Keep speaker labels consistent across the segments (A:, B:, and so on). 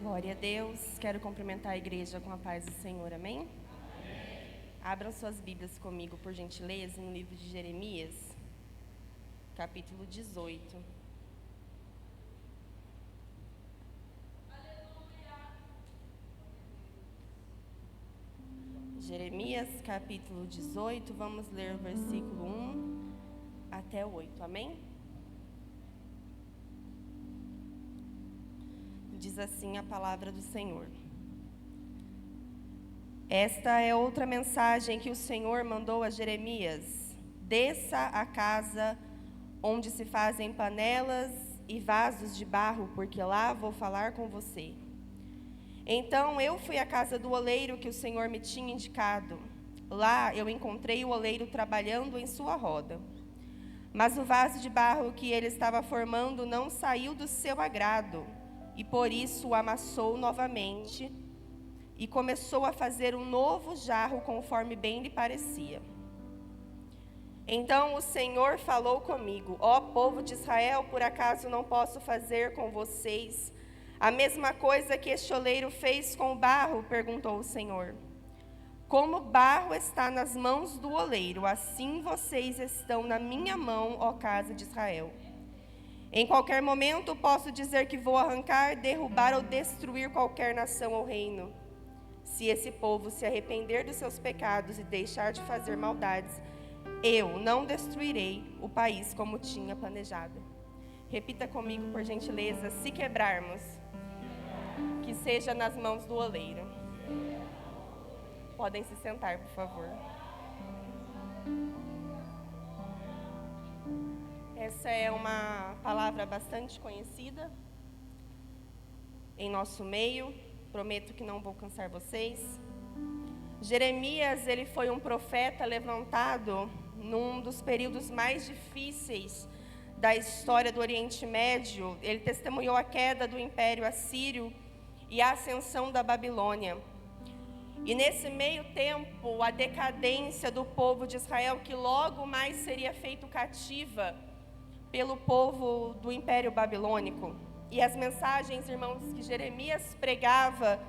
A: Glória a Deus. Quero cumprimentar a igreja com a paz do Senhor, amém? Abram suas Bíblias comigo, por gentileza, no livro de Jeremias, capítulo 18. Jeremias, capítulo 18, vamos ler o versículo 1 até o 8, amém? Diz assim a palavra do Senhor. Esta é outra mensagem que o Senhor mandou a Jeremias. Desça à casa onde se fazem panelas e vasos de barro, porque lá vou falar com você. Então eu fui à casa do oleiro que o Senhor me tinha indicado. Lá eu encontrei o oleiro trabalhando em sua roda. Mas o vaso de barro que ele estava formando não saiu do seu agrado, e por isso o amassou novamente e começou a fazer um novo jarro conforme bem lhe parecia. Então o Senhor falou comigo: ó povo de Israel, por acaso não posso fazer com vocês a mesma coisa que este oleiro fez com o barro? Perguntou o Senhor. Como o barro está nas mãos do oleiro, assim vocês estão na minha mão, ó casa de Israel. Em qualquer momento posso dizer que vou arrancar, derrubar ou destruir qualquer nação ou reino. Se esse povo se arrepender dos seus pecados e deixar de fazer maldades, eu não destruirei o país como tinha planejado. Repita comigo, por gentileza: se quebrarmos, que seja nas mãos do oleiro. Podem se sentar, por favor. Essa é uma palavra bastante conhecida em nosso meio. Prometo que não vou cansar vocês. Jeremias, ele foi um profeta levantado num dos períodos mais difíceis da história do Oriente Médio. Ele testemunhou a queda do Império Assírio e a ascensão da Babilônia. E nesse meio tempo, a decadência do povo de Israel, que logo mais seria feito cativa pelo povo do Império Babilônico. E as mensagens, irmãos, que Jeremias pregava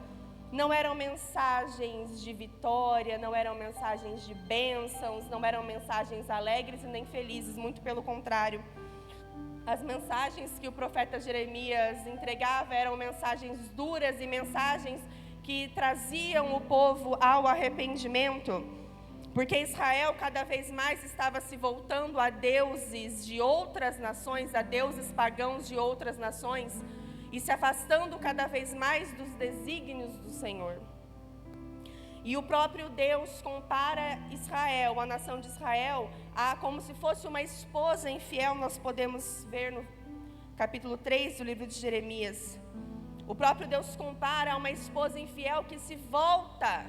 A: não eram mensagens de vitória, não eram mensagens de bênçãos, não eram mensagens alegres e nem felizes, muito pelo contrário. As mensagens que o profeta Jeremias entregava eram mensagens duras e mensagens que traziam o povo ao arrependimento, porque Israel cada vez mais estava se voltando a deuses de outras nações, a deuses pagãos de outras nações, e se afastando cada vez mais dos desígnios do Senhor. E o próprio Deus compara Israel, a nação de Israel, a como se fosse uma esposa infiel. Nós podemos ver no capítulo 3 do livro de Jeremias. O próprio Deus compara a uma esposa infiel que se volta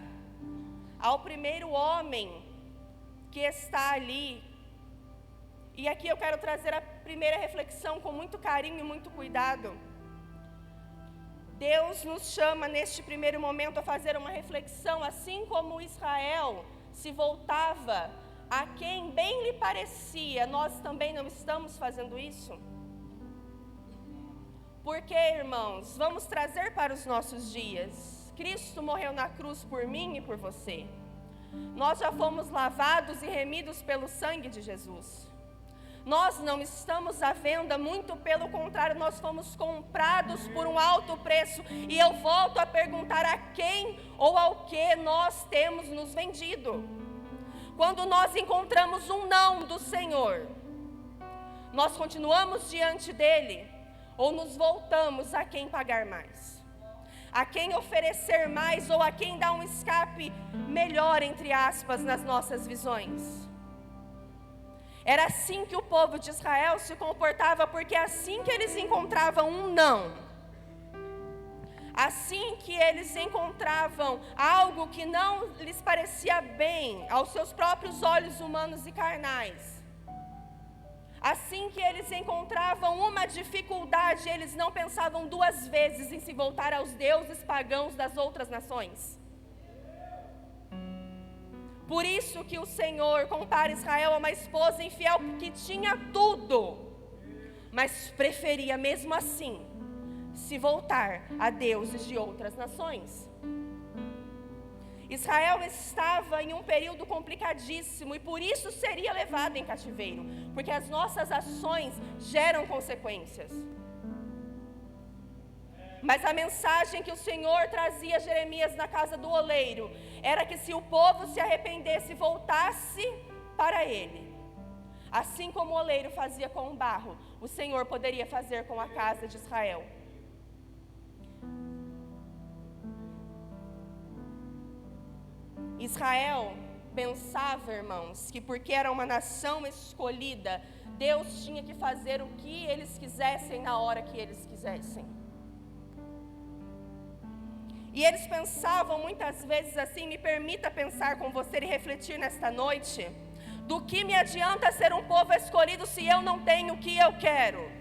A: ao primeiro homem que está ali. E aqui eu quero trazer a primeira reflexão com muito carinho e muito cuidado. Deus nos chama neste primeiro momento a fazer uma reflexão, assim como Israel se voltava a quem bem lhe parecia, nós também não estamos fazendo isso? Porque, irmãos, vamos trazer para os nossos dias. Cristo morreu na cruz por mim e por você. Nós já fomos lavados e remidos pelo sangue de Jesus. Nós não estamos à venda, muito pelo contrário, nós fomos comprados por um alto preço. E eu volto a perguntar: a quem ou ao que nós temos nos vendido? Quando nós encontramos um não do Senhor, nós continuamos diante dele ou nos voltamos a quem pagar mais? A quem oferecer mais ou a quem dar um escape melhor, entre aspas, nas nossas visões? Era assim que o povo de Israel se comportava, porque assim que eles encontravam um não, assim que eles encontravam algo que não lhes parecia bem aos seus próprios olhos humanos e carnais, assim que eles encontravam uma dificuldade, eles não pensavam duas vezes em se voltar aos deuses pagãos das outras nações. Por isso que o Senhor compara Israel a uma esposa infiel que tinha tudo, mas preferia mesmo assim se voltar a deuses de outras nações. Israel estava em um período complicadíssimo e por isso seria levado em cativeiro, porque as nossas ações geram consequências. Mas a mensagem que o Senhor trazia a Jeremias na casa do oleiro era que se o povo se arrependesse e voltasse para ele, assim como o oleiro fazia com o barro, o Senhor poderia fazer com a casa de Israel. Israel pensava, irmãos, que porque era uma nação escolhida, Deus tinha que fazer o que eles quisessem na hora que eles quisessem. E eles pensavam muitas vezes assim, me permita pensar com você e refletir nesta noite, do que me adianta ser um povo escolhido se eu não tenho o que eu quero?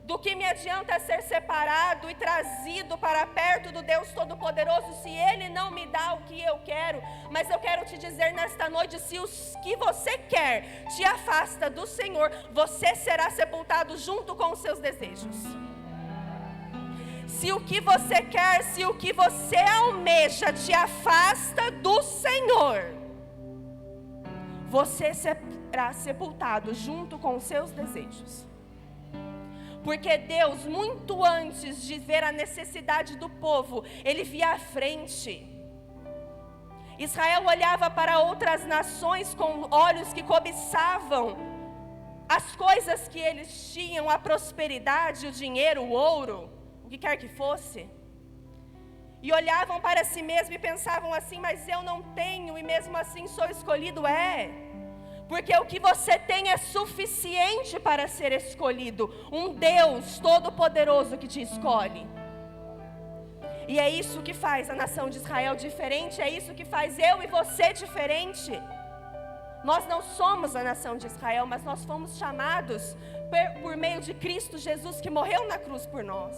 A: Do que me adianta ser separado e trazido para perto do Deus Todo-Poderoso se Ele não me dá o que eu quero? Mas eu quero te dizer nesta noite, se o que você quer te afasta do Senhor, você será sepultado junto com os seus desejos. Se o que você quer, se o que você almeja te afasta do Senhor, você será sepultado junto com os seus desejos. Porque Deus, muito antes de ver a necessidade do povo, Ele via à frente. Israel olhava para outras nações com olhos que cobiçavam as coisas que eles tinham, a prosperidade, o dinheiro, o ouro, o que quer que fosse. E olhavam para si mesmo e pensavam assim, mas eu não tenho e mesmo assim sou escolhido. Porque o que você tem é suficiente para ser escolhido. Um Deus todo-poderoso que te escolhe. E é isso que faz a nação de Israel diferente. É isso que faz eu e você diferente. Nós não somos a nação de Israel, mas nós fomos chamados por meio de Cristo Jesus, que morreu na cruz por nós.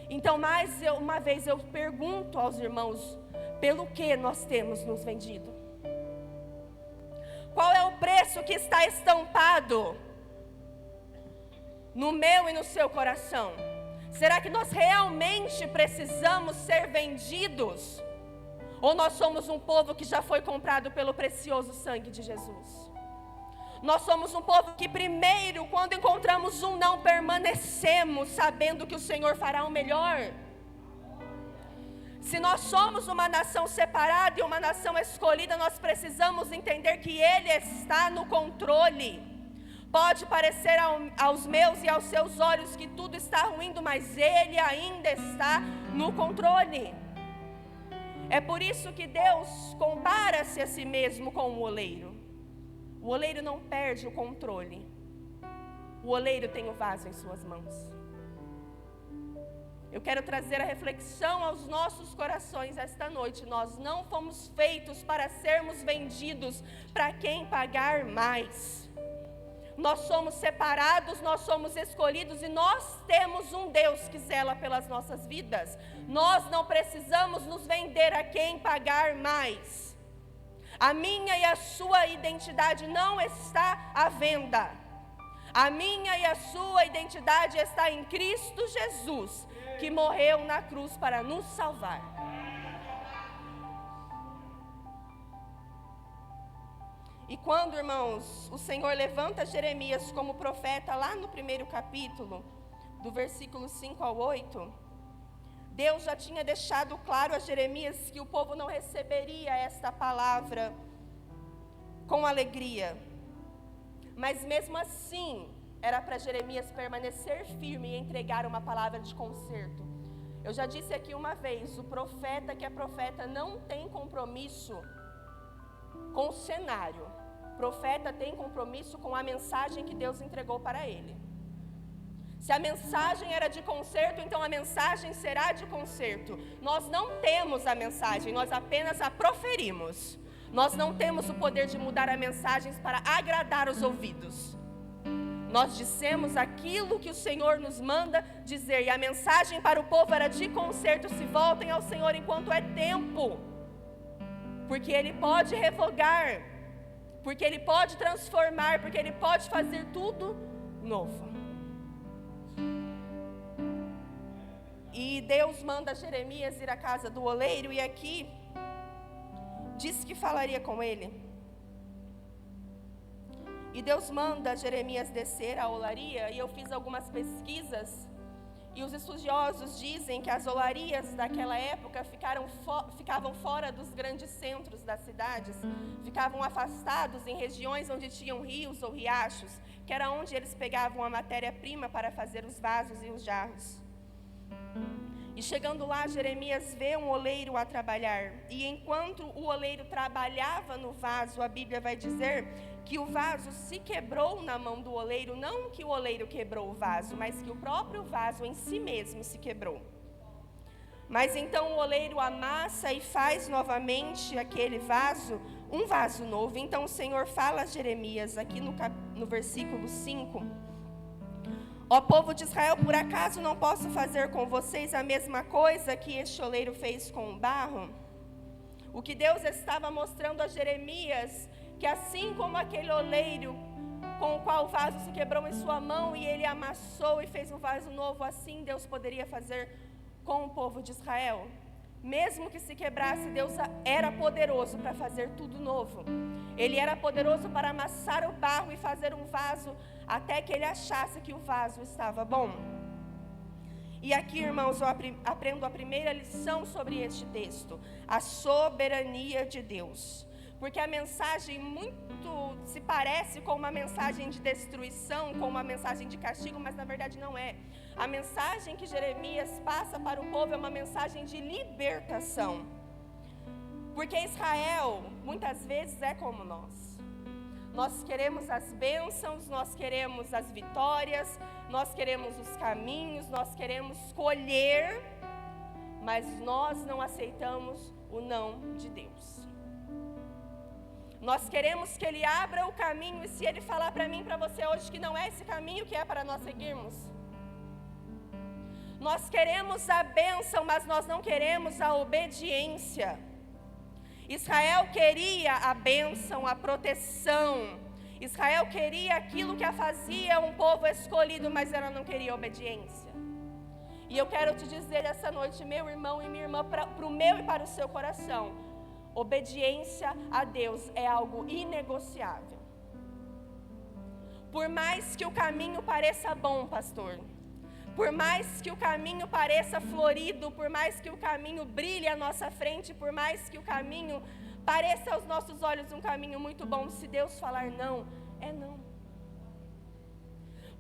A: Então, mais uma vez eu pergunto aos irmãos, pelo que nós temos nos vendido? Qual é o preço que está estampado no meu e no seu coração? Será que nós realmente precisamos ser vendidos? Ou nós somos um povo que já foi comprado pelo precioso sangue de Jesus? Nós somos um povo que primeiro, quando encontramos um não, permanecemos sabendo que o Senhor fará o melhor. Se nós somos uma nação separada e uma nação escolhida, nós precisamos entender que Ele está no controle. Pode parecer aos meus e aos seus olhos que tudo está ruindo, mas Ele ainda está no controle. É por isso que Deus compara-se a si mesmo com o oleiro. O oleiro não perde o controle. O oleiro tem o vaso em suas mãos. Eu quero trazer a reflexão aos nossos corações esta noite. Nós não fomos feitos para sermos vendidos para quem pagar mais. Nós somos separados, nós somos escolhidos e nós temos um Deus que zela pelas nossas vidas. Nós não precisamos nos vender a quem pagar mais. A minha e a sua identidade não está à venda. A minha e a sua identidade está em Cristo Jesus, que morreu na cruz para nos salvar. E quando, irmãos, o Senhor levanta Jeremias como profeta, lá no primeiro capítulo, do versículo 5 ao 8, Deus já tinha deixado claro a Jeremias que o povo não receberia esta palavra com alegria. Mas mesmo assim, era para Jeremias permanecer firme e entregar uma palavra de conserto. Eu já disse aqui uma vez, o profeta que é profeta não tem compromisso com o cenário. O profeta tem compromisso com a mensagem que Deus entregou para ele. Se a mensagem era de conserto, então a mensagem será de conserto. Nós não temos a mensagem, nós apenas a proferimos. Nós não temos o poder de mudar as mensagens para agradar os ouvidos. Nós dissemos aquilo que o Senhor nos manda dizer. E a mensagem para o povo era de conserto. Se voltem ao Senhor enquanto é tempo. Porque Ele pode revogar. Porque Ele pode transformar. Porque Ele pode fazer tudo novo. E Deus manda Jeremias ir à casa do oleiro, e aqui disse que falaria com ele. E Deus manda Jeremias descer à olaria, e eu fiz algumas pesquisas, e os estudiosos dizem que as olarias daquela época ficavam fora dos grandes centros das cidades, ficavam afastados em regiões onde tinham rios ou riachos, que era onde eles pegavam a matéria-prima para fazer os vasos e os jarros. E chegando lá, Jeremias vê um oleiro a trabalhar, e enquanto o oleiro trabalhava no vaso, a Bíblia vai dizer que o vaso se quebrou na mão do oleiro, não que o oleiro quebrou o vaso, mas que o próprio vaso em si mesmo se quebrou. Mas então o oleiro amassa e faz novamente aquele vaso, um vaso novo. Então o Senhor fala a Jeremias, aqui no versículo 5, ó povo de Israel, por acaso não posso fazer com vocês a mesma coisa que este oleiro fez com o barro? O que Deus estava mostrando a Jeremias, que assim como aquele oleiro com o qual o vaso se quebrou em sua mão e ele amassou e fez um vaso novo, assim Deus poderia fazer com o povo de Israel. Mesmo que se quebrasse, Deus era poderoso para fazer tudo novo. Ele era poderoso para amassar o barro e fazer um vaso até que ele achasse que o vaso estava bom. E aqui, irmãos, eu aprendo a primeira lição sobre este texto: a soberania de Deus. Porque a mensagem muito se parece com uma mensagem de destruição, com uma mensagem de castigo, mas na verdade não é. A mensagem que Jeremias passa para o povo é uma mensagem de libertação. Porque Israel, muitas vezes, é como nós. Nós queremos as bênçãos, nós queremos as vitórias, nós queremos os caminhos, nós queremos colher, mas nós não aceitamos o não de Deus. Nós queremos que Ele abra o caminho, e se Ele falar para mim e para você hoje que não é esse caminho que é para nós seguirmos. Nós queremos a bênção, mas nós não queremos a obediência. Israel queria a bênção, a proteção. Israel queria aquilo que a fazia um povo escolhido, mas ela não queria obediência. E eu quero te dizer essa noite, meu irmão e minha irmã, para o meu e para o seu coração: obediência a Deus é algo inegociável. Por mais que o caminho pareça bom, pastor, por mais que o caminho pareça florido, por mais que o caminho brilhe à nossa frente, por mais que o caminho pareça aos nossos olhos um caminho muito bom, se Deus falar não, é não.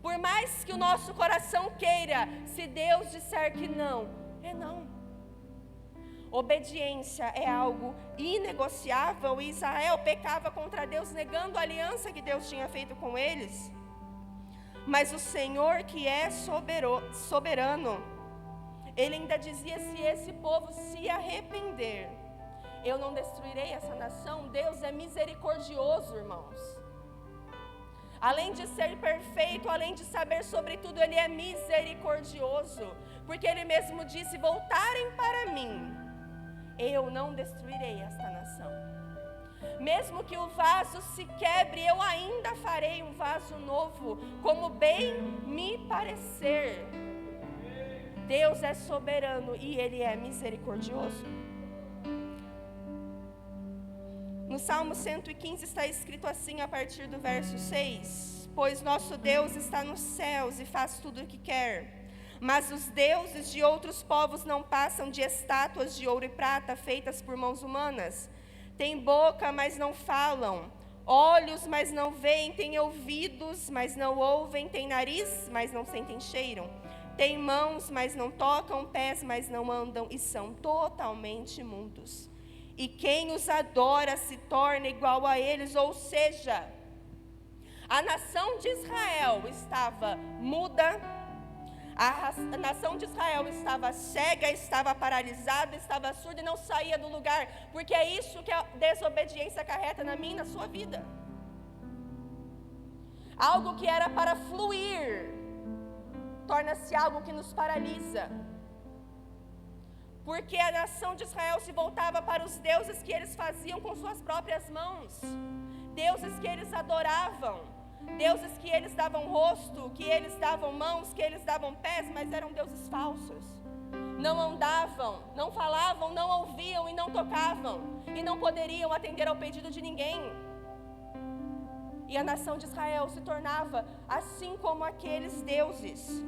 A: Por mais que o nosso coração queira, se Deus disser que não, é não. Obediência é algo inegociável, e Israel pecava contra Deus, negando a aliança que Deus tinha feito com eles. Mas o Senhor, que é soberano, Ele ainda dizia: se esse povo se arrepender, eu não destruirei essa nação. Deus é misericordioso, irmãos. Além de ser perfeito, além de saber sobre tudo, Ele é misericordioso, porque Ele mesmo disse: voltarem para mim, eu não destruirei esta nação. Mesmo que o vaso se quebre, eu ainda farei um vaso novo, como bem me parecer. Deus é soberano e Ele é misericordioso. No Salmo 115 está escrito assim, a partir do verso 6: pois nosso Deus está nos céus e faz tudo o que quer. Mas os deuses de outros povos não passam de estátuas de ouro e prata feitas por mãos humanas. Têm boca, mas não falam, olhos, mas não veem, têm ouvidos, mas não ouvem, têm nariz, mas não sentem cheiro, têm mãos, mas não tocam, pés, mas não andam, e são totalmente imundos. E quem os adora se torna igual a eles, ou seja, a nação de Israel estava muda, a nação de Israel estava cega, estava paralisada, estava surda e não saía do lugar, porque é isso que a desobediência acarreta na minha e na sua vida. Algo que era para fluir, torna-se algo que nos paralisa. Porque a nação de Israel se voltava para os deuses que eles faziam com suas próprias mãos, deuses que eles adoravam, deuses que eles davam rosto, que eles davam mãos, que eles davam pés, mas eram deuses falsos. não andavam, não falavam, não ouviam e não tocavam, e não poderiam atender ao pedido de ninguém. E a nação de Israel se tornava assim como aqueles deuses.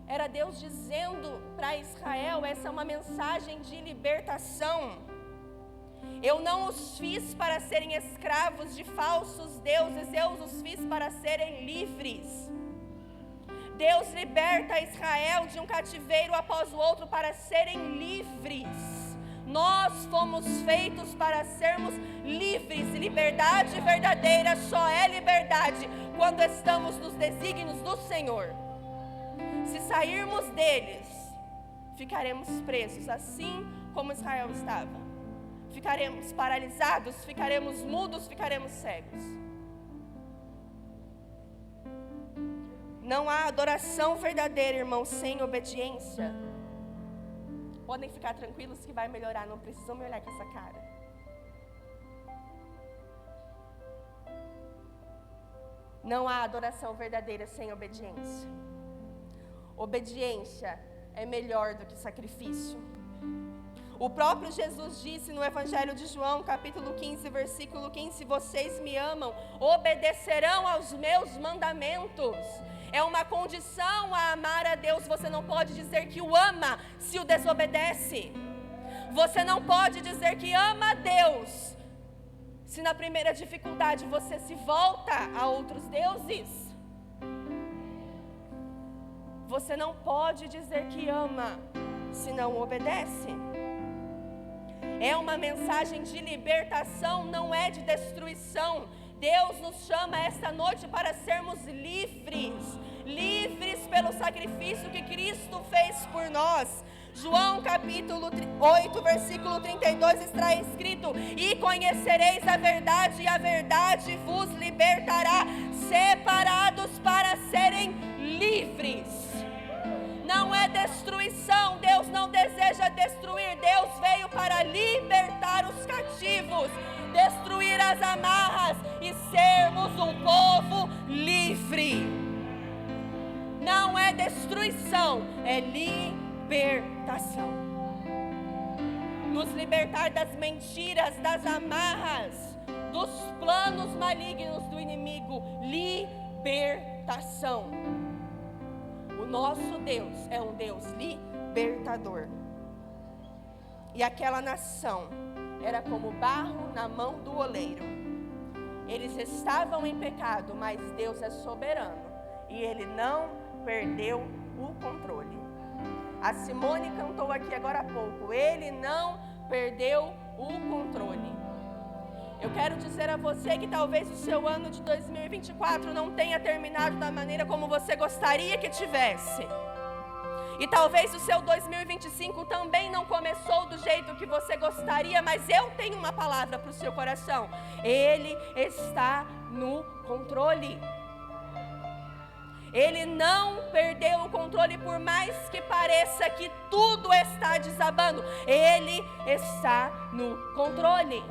A: Era Deus dizendo para Israel, essa é uma mensagem de libertação. Eu não os fiz para serem escravos de falsos deuses, eu os fiz para serem livres. Deus liberta Israel de um cativeiro após o outro para serem livres. Nós fomos feitos para sermos livres. Liberdade verdadeira só é liberdade quando estamos nos desígnios do Senhor. Se sairmos deles, ficaremos presos, assim como Israel estava. Ficaremos paralisados, ficaremos mudos, ficaremos cegos. Não há adoração verdadeira, irmãos, sem obediência. Podem ficar tranquilos que vai melhorar, não precisam me olhar com essa cara. Não há adoração verdadeira sem obediência. Obediência é melhor do que sacrifício. O próprio Jesus disse no Evangelho de João, capítulo 15, versículo 15: se vocês me amam, obedecerão aos meus mandamentos. É uma condição a amar a Deus. Você não pode dizer que o ama se o desobedece. Você não pode dizer que ama a Deus se na primeira dificuldade você se volta a outros deuses. Você não pode dizer que ama se não obedece. É uma mensagem de libertação, não é de destruição. Deus nos chama esta noite para sermos livres, livres pelo sacrifício que Cristo fez por nós. João capítulo 8, versículo 32 está escrito: e conhecereis a verdade, e a verdade vos libertará, separados para serem livres. Não é destruição, Deus não deseja destruir, Deus veio para libertar os cativos, destruir as amarras e sermos um povo livre. Não é destruição, é libertação. Nos libertar das mentiras, das amarras, dos planos malignos do inimigo. Libertação. O nosso Deus é um Deus libertador. E aquela nação era como barro na mão do oleiro. Eles estavam em pecado, mas Deus é soberano e Ele não perdeu o controle. A Simone cantou aqui agora há pouco: Ele não perdeu o controle. Eu quero dizer a você que talvez o seu ano de 2024 não tenha terminado da maneira como você gostaria que tivesse. E talvez o seu 2025 também não começou do jeito que você gostaria, mas eu tenho uma palavra para o seu coração: Ele está no controle. Ele não perdeu o controle, por mais que pareça que tudo está desabando. Ele está no controle.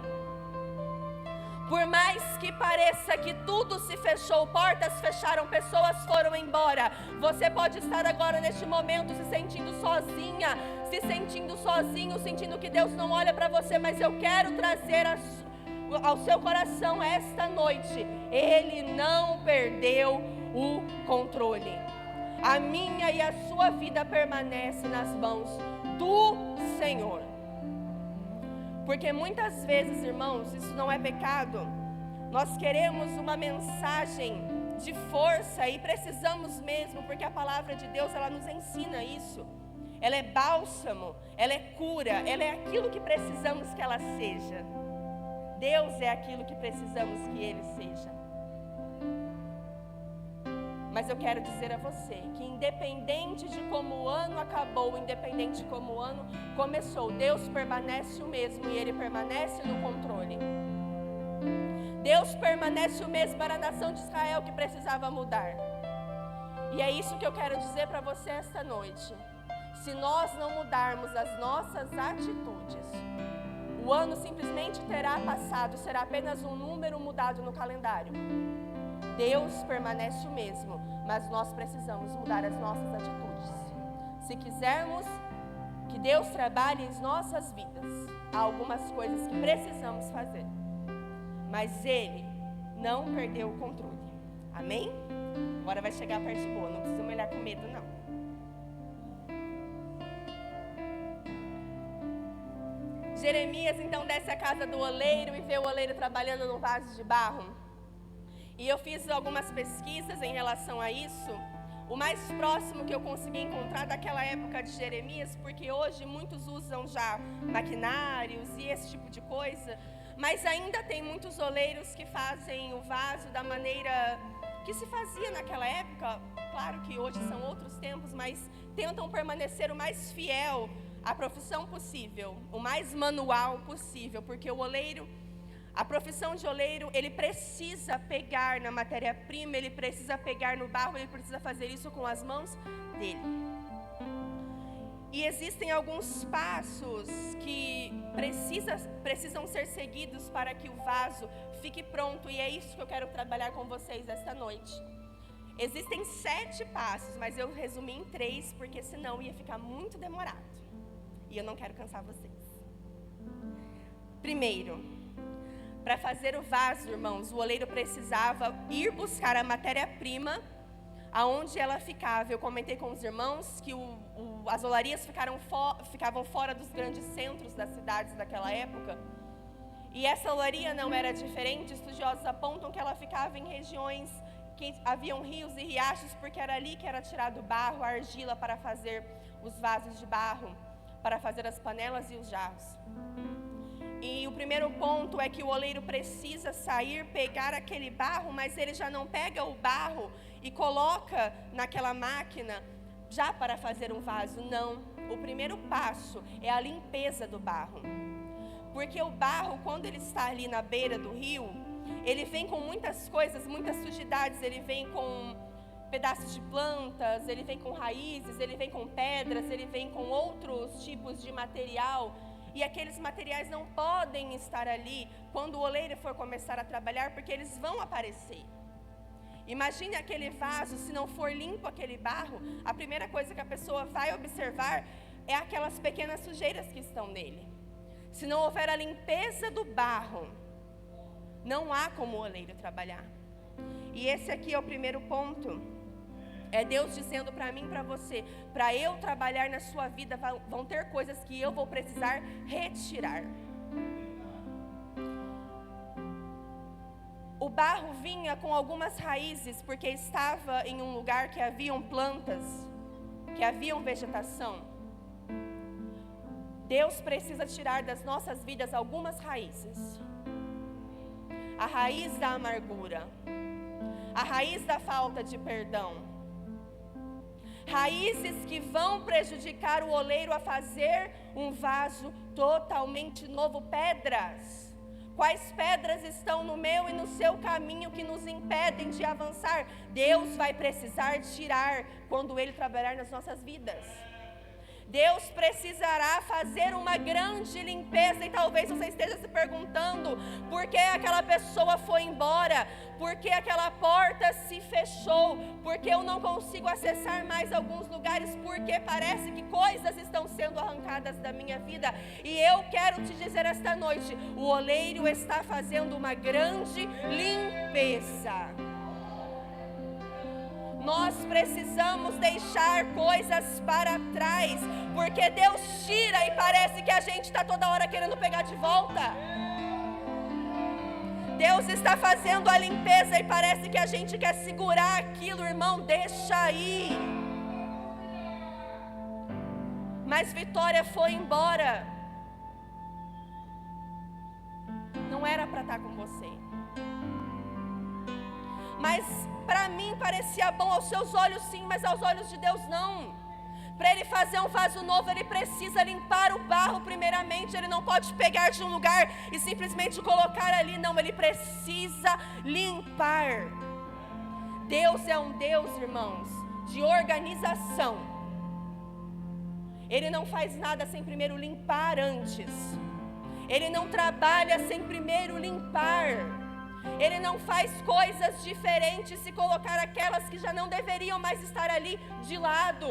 A: Por mais que pareça que tudo se fechou, portas fecharam, pessoas foram embora, você pode estar agora neste momento se sentindo sozinha, se sentindo sozinho, sentindo que Deus não olha para você, mas eu quero trazer ao seu coração esta noite: Ele não perdeu o controle. A minha e a sua vida permanece nas mãos do Senhor. Porque muitas vezes, irmãos, isso não é pecado, nós queremos uma mensagem de força e precisamos mesmo, porque a palavra de Deus, ela nos ensina isso. Ela é bálsamo, ela é cura, ela é aquilo que precisamos que ela seja. Deus é aquilo que precisamos que Ele seja. Mas eu quero dizer a você que independente de como o ano acabou, independente de como o ano começou, Deus permanece o mesmo e Ele permanece no controle. Deus permanece o mesmo para a nação de Israel que precisava mudar. E é isso que eu quero dizer para você esta noite. Se nós não mudarmos as nossas atitudes, o ano simplesmente terá passado, será apenas um número mudado no calendário. Deus permanece o mesmo, mas nós precisamos mudar as nossas atitudes. Se quisermos que Deus trabalhe em nossas vidas, há algumas coisas que precisamos fazer, mas Ele não perdeu o controle. Amém? Agora vai chegar a parte boa, não precisa olhar com medo não. Jeremias então desce à casa do oleiro e vê o oleiro trabalhando no vaso de barro. E eu fiz algumas pesquisas em relação a isso. O mais próximo que eu consegui encontrar daquela época de Jeremias, porque hoje muitos usam já maquinários e esse tipo de coisa, mas ainda tem muitos oleiros que fazem o vaso da maneira que se fazia naquela época. Claro que hoje são outros tempos, mas tentam permanecer o mais fiel à profissão possível, o mais manual possível, porque o oleiro, a profissão de oleiro, ele precisa pegar na matéria-prima, ele precisa pegar no barro, ele precisa fazer isso com as mãos dele. E existem alguns passos que precisam ser seguidos para que o vaso fique pronto, e é isso que eu quero trabalhar com vocês esta noite. Existem 7 passos, mas eu resumi em 3, porque senão ia ficar muito demorado. E eu não quero cansar vocês. Primeiro, para fazer o vaso, irmãos, o oleiro precisava ir buscar a matéria-prima aonde ela ficava. Eu comentei com os irmãos que as olarias ficavam fora dos grandes centros das cidades daquela época. E essa olaria não era diferente. Estudiosos apontam que ela ficava em regiões que haviam rios e riachos, porque era ali que era tirado o barro, a argila para fazer os vasos de barro, para fazer as panelas e os jarros. E o primeiro ponto é que o oleiro precisa sair, pegar aquele barro, mas ele já não pega o barro e coloca naquela máquina já para fazer um vaso. Não, o primeiro passo é a limpeza do barro. Porque o barro, quando ele está ali na beira do rio, ele vem com muitas coisas, muitas sujidades. Ele vem com pedaços de plantas, ele vem com raízes, ele vem com pedras, ele vem com outros tipos de material. E aqueles materiais não podem estar ali quando o oleiro for começar a trabalhar, porque eles vão aparecer. Imagine aquele vaso, se não for limpo aquele barro, a primeira coisa que a pessoa vai observar é aquelas pequenas sujeiras que estão nele. Se não houver a limpeza do barro, não há como o oleiro trabalhar. E esse aqui é o primeiro ponto. É Deus dizendo para mim e para você, para eu trabalhar na sua vida, vão ter coisas que eu vou precisar retirar. O barro vinha com algumas raízes, porque estava em um lugar que haviam plantas, que haviam vegetação. Deus precisa tirar das nossas vidas algumas raízes. A raiz da amargura, a raiz da falta de perdão. Raízes que vão prejudicar o oleiro a fazer um vaso totalmente novo. Pedras. Quais pedras estão no meu e no seu caminho que nos impedem de avançar? Deus vai precisar tirar quando Ele trabalhar nas nossas vidas. Deus precisará fazer uma grande limpeza. E talvez você esteja se perguntando por que aquela pessoa foi embora, por que aquela porta se fechou, por que eu não consigo acessar mais alguns lugares, porque parece que coisas estão sendo arrancadas da minha vida. E eu quero te dizer esta noite, o oleiro está fazendo uma grande limpeza. Nós precisamos deixar coisas para trás, porque Deus tira e parece que a gente está toda hora querendo pegar de volta. Deus está fazendo a limpeza e parece que a gente quer segurar aquilo, irmão, deixa aí. Mas Vitória foi embora. Não era para estar com você. Mas para mim parecia bom aos seus olhos sim, mas aos olhos de Deus não. Para Ele fazer um vaso novo, Ele precisa limpar o barro primeiramente. Ele não pode pegar de um lugar e simplesmente colocar ali, não. Ele precisa limpar. Deus é um Deus, irmãos, de organização. Ele não faz nada sem primeiro limpar antes. Ele não trabalha sem primeiro limpar. Ele não faz coisas diferentes se colocar aquelas que já não deveriam mais estar ali de lado.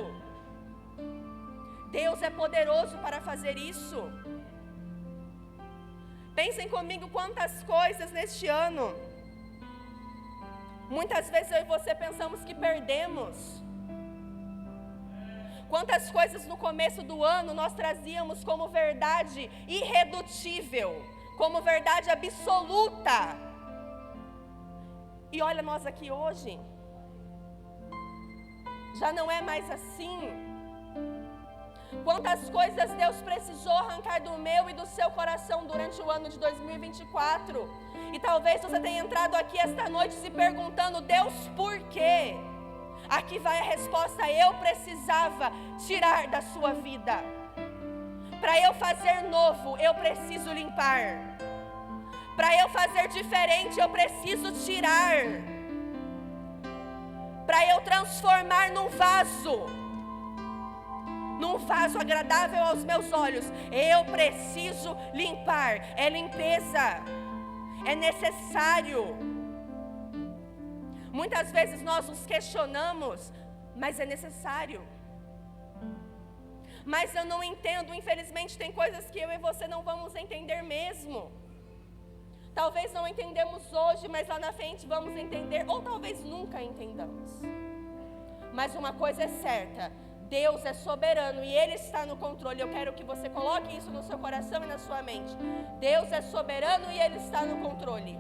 A: Deus é poderoso para fazer isso. Pensem comigo quantas coisas neste ano, muitas vezes eu e você pensamos que perdemos. Quantas coisas no começo do ano nós trazíamos como verdade irredutível, como verdade absoluta. E olha nós aqui hoje, já não é mais assim. Quantas coisas Deus precisou arrancar do meu e do seu coração durante o ano de 2024. E talvez você tenha entrado aqui esta noite se perguntando: Deus, por quê? Aqui vai a resposta: eu precisava tirar da sua vida. Para eu fazer novo, eu preciso limpar. Para eu fazer diferente, eu preciso tirar. Para eu transformar num vaso agradável aos meus olhos, eu preciso limpar. É limpeza, é necessário. Muitas vezes nós nos questionamos, mas é necessário. Mas eu não entendo, infelizmente tem coisas que eu e você não vamos entender mesmo. Talvez não entendemos hoje, mas lá na frente vamos entender, ou talvez nunca entendamos. Mas uma coisa é certa: Deus é soberano e Ele está no controle. Eu quero que você coloque isso no seu coração e na sua mente. Deus é soberano e Ele está no controle.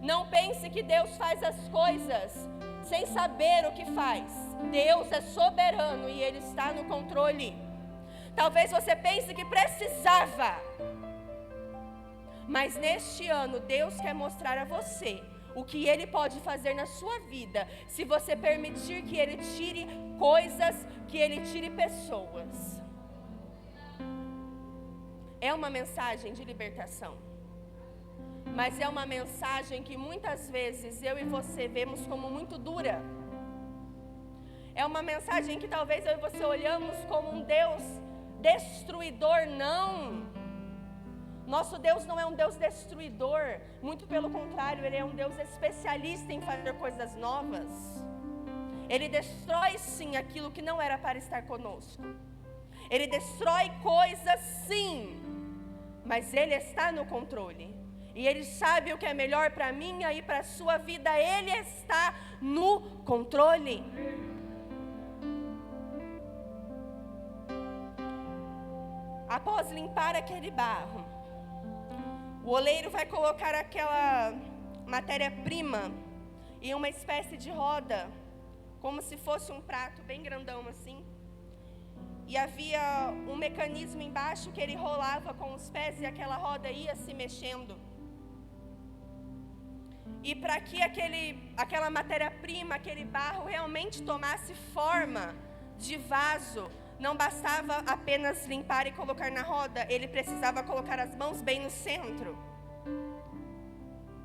A: Não pense que Deus faz as coisas sem saber o que faz. Deus é soberano e Ele está no controle. Talvez você pense que precisava, mas neste ano Deus quer mostrar a você o que Ele pode fazer na sua vida, se você permitir que Ele tire coisas, que Ele tire pessoas. É uma mensagem de libertação, mas é uma mensagem que muitas vezes eu e você vemos como muito dura. É uma mensagem que talvez eu e você olhamos como um Deus destruidor. Não, nosso Deus não é um Deus destruidor, muito pelo contrário, Ele é um Deus especialista em fazer coisas novas. Ele destrói sim aquilo que não era para estar conosco. Ele destrói coisas sim, mas Ele está no controle. E Ele sabe o que é melhor para a minha e para a sua vida. Ele está no controle. Após limpar aquele barro, o oleiro vai colocar aquela matéria-prima em uma espécie de roda, como se fosse um prato bem grandão assim. E havia um mecanismo embaixo que ele rolava com os pés e aquela roda ia se mexendo. E para que aquela matéria-prima, aquele barro realmente tomasse forma de vaso, não bastava apenas limpar e colocar na roda, ele precisava colocar as mãos bem no centro.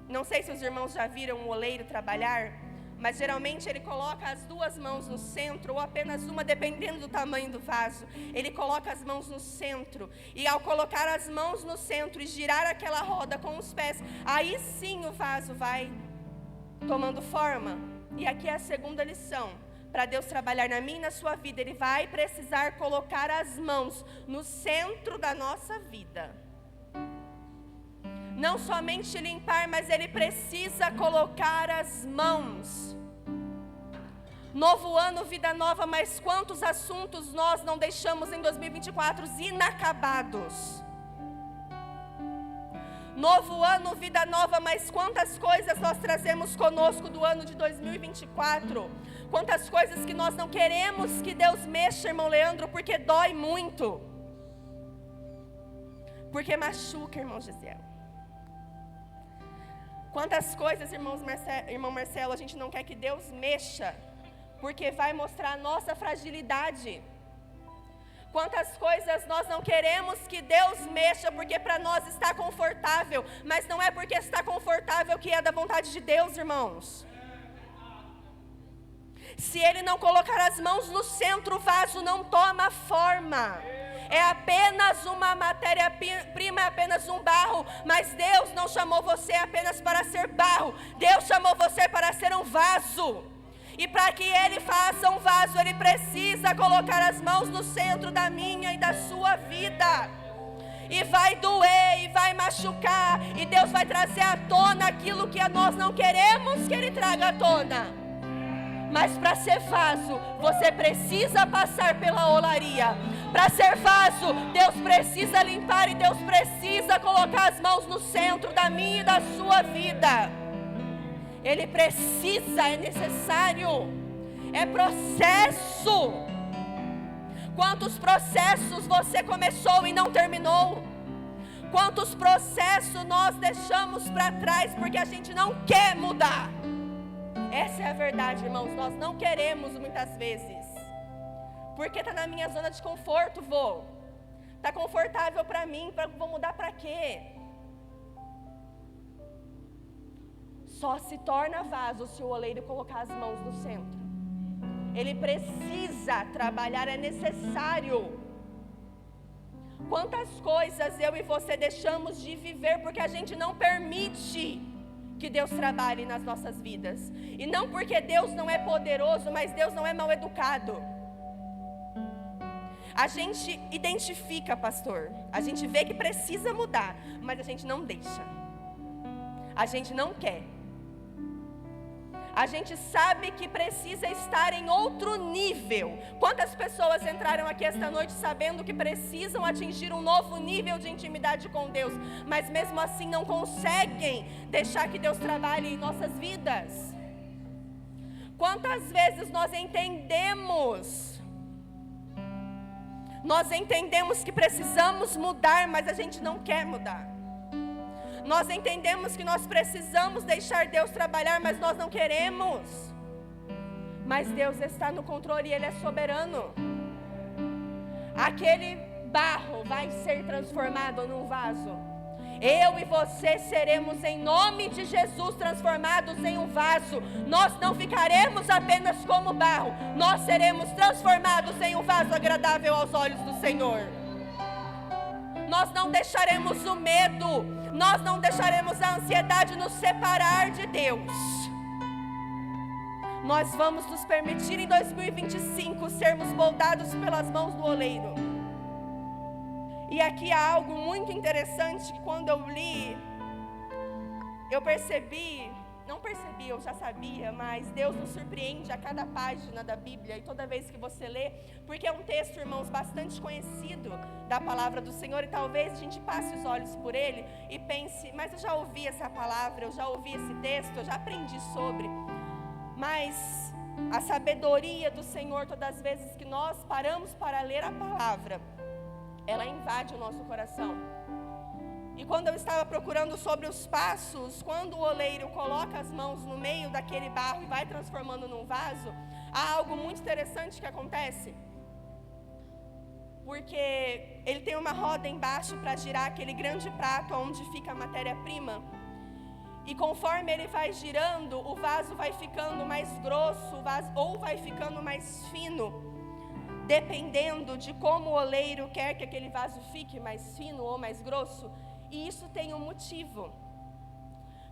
A: Não sei se os irmãos já viram um oleiro trabalhar, mas geralmente ele coloca as duas mãos no centro, ou apenas uma, dependendo do tamanho do vaso. Ele coloca as mãos no centro, e ao colocar as mãos no centro e girar aquela roda com os pés, aí sim o vaso vai tomando forma. E aqui é a segunda lição. Para Deus trabalhar na minha e na sua vida, Ele vai precisar colocar as mãos no centro da nossa vida. Não somente limpar, mas Ele precisa colocar as mãos. Novo ano, vida nova, mas quantos assuntos nós não deixamos em 2024 inacabados? Novo ano, vida nova, mas quantas coisas nós trazemos conosco do ano de 2024? Quantas coisas que nós não queremos que Deus mexa, irmão Leandro, porque dói muito. Porque machuca, irmão Gisele. Quantas coisas, irmão Marcelo, a gente não quer que Deus mexa, porque vai mostrar a nossa fragilidade. Quantas coisas nós não queremos que Deus mexa, porque para nós está confortável, mas não é porque está confortável que é da vontade de Deus, irmãos. Se Ele não colocar as mãos no centro, o vaso não toma forma. é apenas uma matéria-prima, é apenas um barro, mas Deus não chamou você apenas para ser barro, Deus chamou você para ser um vaso. E para que Ele faça um vaso, Ele precisa colocar as mãos no centro da minha e da sua vida. E vai doer, e vai machucar, e Deus vai trazer à tona aquilo que nós não queremos que Ele traga à tona. Mas para ser vaso, você precisa passar pela olaria. Para ser vaso, Deus precisa limpar, e Deus precisa colocar as mãos no centro da minha e da sua vida. Ele precisa, é necessário, é processo. Quantos processos você começou e não terminou? Quantos processos nós deixamos para trás porque a gente não quer mudar? Essa é a verdade, irmãos, nós não queremos muitas vezes. Porque está na minha zona de conforto, está confortável para mim, vou mudar para quê? Só se torna vaso se o oleiro colocar as mãos no centro. Ele precisa trabalhar, é necessário. Quantas coisas eu e você deixamos de viver porque a gente não permite que Deus trabalhe nas nossas vidas. E não porque Deus não é poderoso, mas Deus não é mal educado. A gente identifica, pastor, a gente vê que precisa mudar, mas a gente não deixa. A gente não quer. A gente sabe que precisa estar em outro nível. Quantas pessoas entraram aqui esta noite sabendo que precisam atingir um novo nível de intimidade com Deus, mas mesmo assim não conseguem deixar que Deus trabalhe em nossas vidas? Quantas vezes nós entendemos que precisamos mudar, mas a gente não quer mudar. Nós entendemos que nós precisamos deixar Deus trabalhar, mas nós não queremos. Mas Deus está no controle e Ele é soberano. Aquele barro vai ser transformado num vaso. Eu e você seremos, em nome de Jesus, transformados em um vaso. Nós não ficaremos apenas como barro, nós seremos transformados em um vaso agradável aos olhos do Senhor. Nós não deixaremos o medo, nós não deixaremos a ansiedade nos separar de Deus. Nós vamos nos permitir em 2025 sermos moldados pelas mãos do oleiro. E aqui há algo muito interessante que quando eu li, eu eu já sabia, mas Deus nos surpreende a cada página da Bíblia e toda vez que você lê, porque é um texto, irmãos, bastante conhecido da palavra do Senhor, e talvez a gente passe os olhos por ele e pense, mas eu já ouvi essa palavra, eu já ouvi esse texto, eu já aprendi sobre. Mas a sabedoria do Senhor, todas as vezes que nós paramos para ler a palavra, ela invade o nosso coração. E quando eu estava procurando sobre os passos, quando o oleiro coloca as mãos no meio daquele barro e vai transformando num vaso, há algo muito interessante que acontece. Porque ele tem uma roda embaixo para girar aquele grande prato onde fica a matéria-prima. E conforme ele vai girando, o vaso vai ficando mais grosso, ou vai ficando mais fino, dependendo de como o oleiro quer que aquele vaso fique mais fino ou mais grosso. E isso tem um motivo,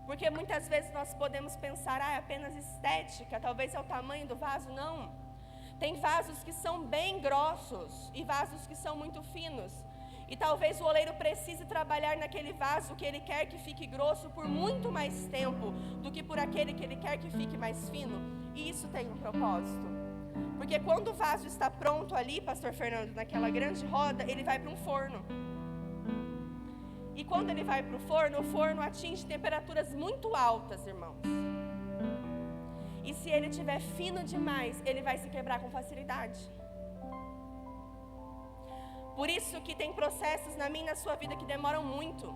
A: porque muitas vezes nós podemos pensar, é apenas estética, talvez é o tamanho do vaso. Não, tem vasos que são bem grossos e vasos que são muito finos, e talvez o oleiro precise trabalhar naquele vaso que ele quer que fique grosso por muito mais tempo do que por aquele que ele quer que fique mais fino. E isso tem um propósito, porque quando o vaso está pronto ali, pastor Fernando, naquela grande roda, ele vai para um forno. E quando ele vai para o forno atinge temperaturas muito altas, irmãos. E se ele estiver fino demais, ele vai se quebrar com facilidade. Por isso que tem processos na minha e na sua vida que demoram muito.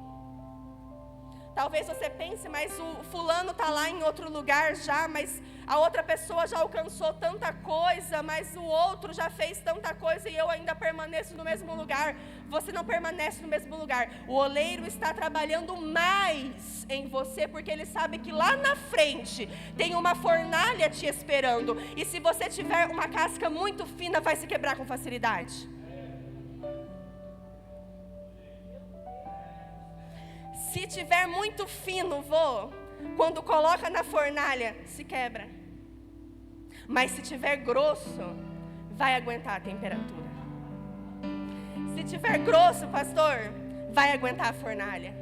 A: Talvez você pense, mas o fulano está lá em outro lugar já, mas a outra pessoa já alcançou tanta coisa, mas o outro já fez tanta coisa e eu ainda permaneço no mesmo lugar. Você não permanece no mesmo lugar. O oleiro está trabalhando mais em você, porque ele sabe que lá na frente tem uma fornalha te esperando. E se você tiver uma casca muito fina, vai se quebrar com facilidade. Se tiver muito fino, quando coloca na fornalha, se quebra. Mas se tiver grosso, vai aguentar a temperatura. Se tiver grosso, pastor, vai aguentar a fornalha.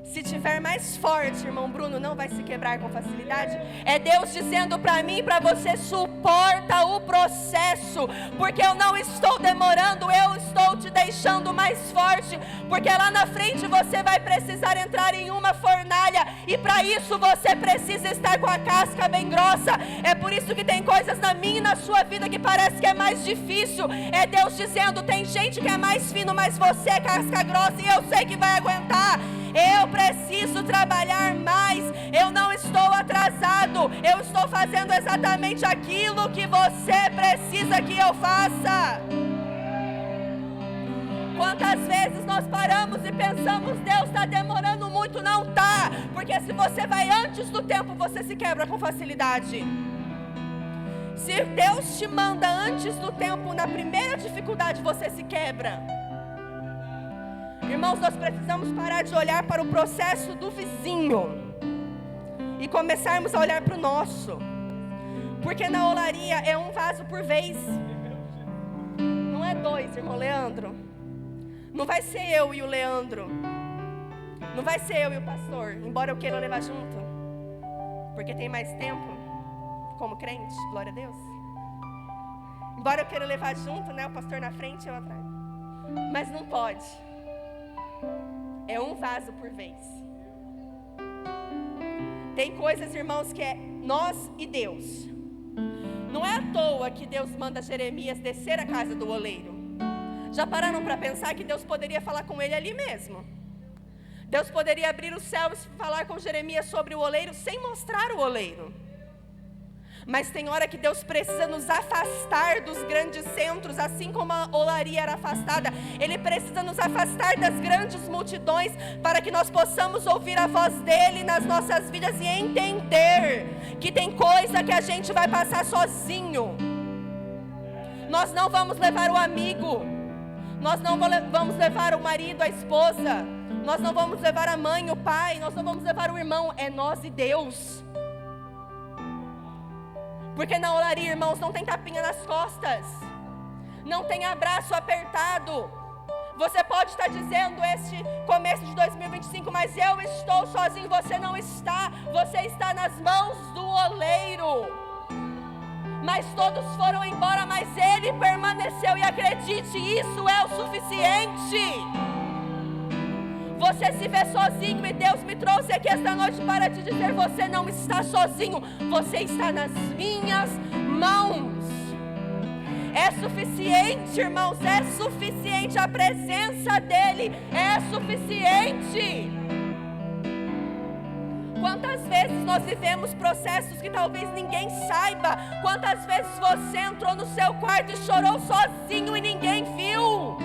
A: Se tiver mais forte, irmão Bruno, não vai se quebrar com facilidade. É Deus dizendo para mim e para você: suporta o processo, porque eu não estou demorando, eu estou te deixando mais forte, porque lá na frente você vai precisar entrar em uma fornalha, e para isso você precisa estar com a casca bem grossa. É por isso que tem coisas na minha e na sua vida que parece que é mais difícil. É Deus dizendo: tem gente que é mais fino, mas você é casca grossa, e eu sei que vai aguentar. Eu preciso trabalhar mais. Eu não estou atrasado. Eu estou fazendo exatamente aquilo que você precisa que eu faça. Quantas vezes nós paramos e pensamos: Deus está demorando muito? Não está, porque se você vai antes do tempo, você se quebra com facilidade. Se Deus te manda antes do tempo, na primeira dificuldade você se quebra. Irmãos, nós precisamos parar de olhar para o processo do vizinho e começarmos a olhar para o nosso. Porque na olaria é um vaso por vez. Não é dois, irmão Leandro. Não vai ser eu e o Leandro. Não vai ser eu e o pastor, embora eu queira levar junto. Porque tem mais tempo como crente, glória a Deus. Embora eu queira levar junto, né, o pastor na frente e eu atrás. Mas não pode. É um vaso por vez. Tem coisas, irmãos, que é nós e Deus. Não é à toa que Deus manda Jeremias descer à casa do oleiro. Já pararam para pensar que Deus poderia falar com ele ali mesmo? Deus poderia abrir o céu e falar com Jeremias sobre o oleiro sem mostrar o oleiro. Mas tem hora que Deus precisa nos afastar dos grandes centros, assim como a olaria era afastada. Ele precisa nos afastar das grandes multidões, para que nós possamos ouvir a voz dele nas nossas vidas e entender que tem coisa que a gente vai passar sozinho. Nós não vamos levar o amigo, nós não vamos levar o marido, a esposa, nós não vamos levar a mãe, o pai, nós não vamos levar o irmão. É nós e Deus. Porque na olaria, irmãos, não tem tapinha nas costas, não tem abraço apertado. Você pode estar dizendo este começo de 2025, mas eu estou sozinho. Você não está, você está nas mãos do oleiro. Mas todos foram embora, mas ele permaneceu, e acredite, isso é o suficiente. Você se vê sozinho, e Deus me trouxe aqui esta noite para te dizer: você não está sozinho, você está nas minhas mãos. É suficiente, irmãos, é suficiente. A presença dele é suficiente. Quantas vezes nós vivemos processos que talvez ninguém saiba? Quantas vezes você entrou no seu quarto e chorou sozinho e ninguém viu?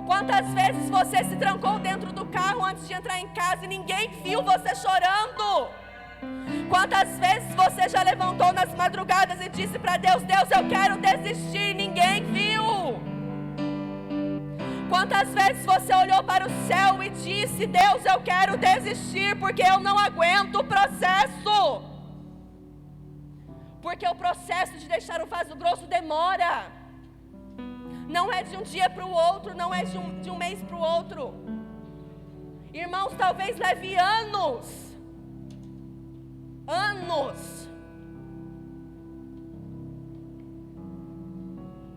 A: Quantas vezes você se trancou dentro do carro antes de entrar em casa e ninguém viu você chorando? Quantas vezes você já levantou nas madrugadas e disse para Deus: Deus, eu quero desistir, e ninguém viu? Quantas vezes você olhou para o céu e disse: Deus, eu quero desistir porque eu não aguento o processo? Porque o processo de deixar o vaso grosso demora. Não é de um dia para o outro, não é de um mês para o outro. Irmãos, talvez leve anos.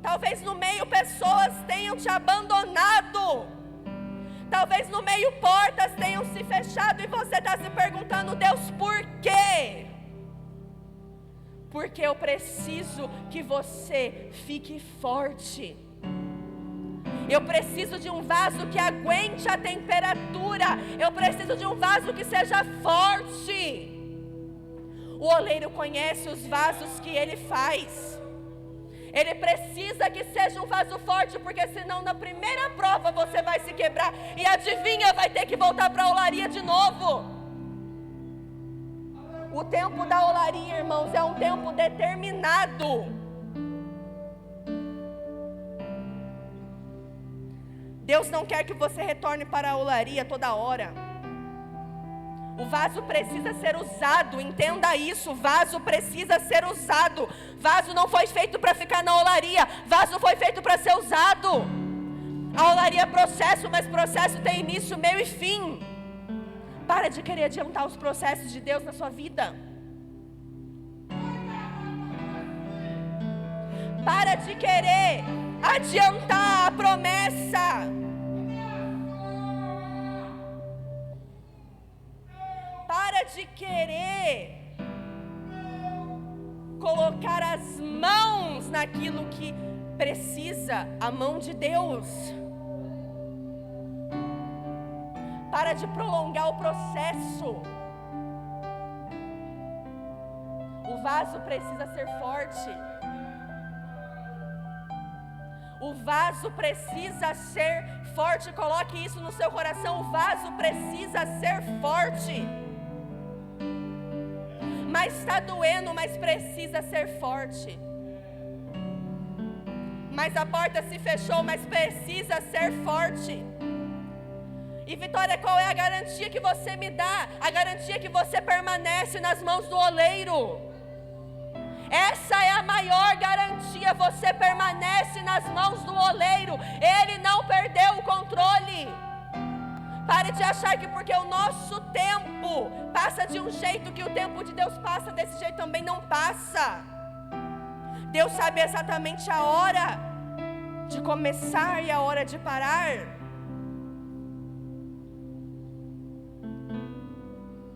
A: Talvez no meio pessoas tenham te abandonado. Talvez no meio portas tenham se fechado e você está se perguntando: Deus, por quê? Porque eu preciso que você fique forte. Eu preciso de um vaso que aguente a temperatura. Eu preciso de um vaso que seja forte. O oleiro conhece os vasos que ele faz. Ele precisa que seja um vaso forte, porque senão na primeira prova você vai se quebrar. E adivinha, vai ter que voltar para a olaria de novo. O tempo da olaria, irmãos, é um tempo determinado. Deus não quer que você retorne para a olaria toda hora. O vaso precisa ser usado, entenda isso, o vaso precisa ser usado. Vaso não foi feito para ficar na olaria, vaso foi feito para ser usado. A olaria é processo, mas processo tem início, meio e fim. Para de querer adiantar os processos de Deus na sua vida. Para de querer adiantar a promessa. Para de querer colocar as mãos naquilo que precisa, a mão de Deus. Para de prolongar o processo. O vaso precisa ser forte. O vaso precisa ser forte. Coloque isso no seu coração. O vaso precisa ser forte. Mas está doendo, mas precisa ser forte. Mas a porta se fechou, mas precisa ser forte. E Vitória, qual é a garantia que você me dá? A garantia que você permanece nas mãos do oleiro. Essa é a maior garantia, você permanece nas mãos do oleiro. Ele não perdeu o controle. Pare de achar que porque o nosso tempo passa de um jeito, que o tempo de Deus passa desse jeito também não passa. Deus sabe exatamente a hora de começar e a hora de parar.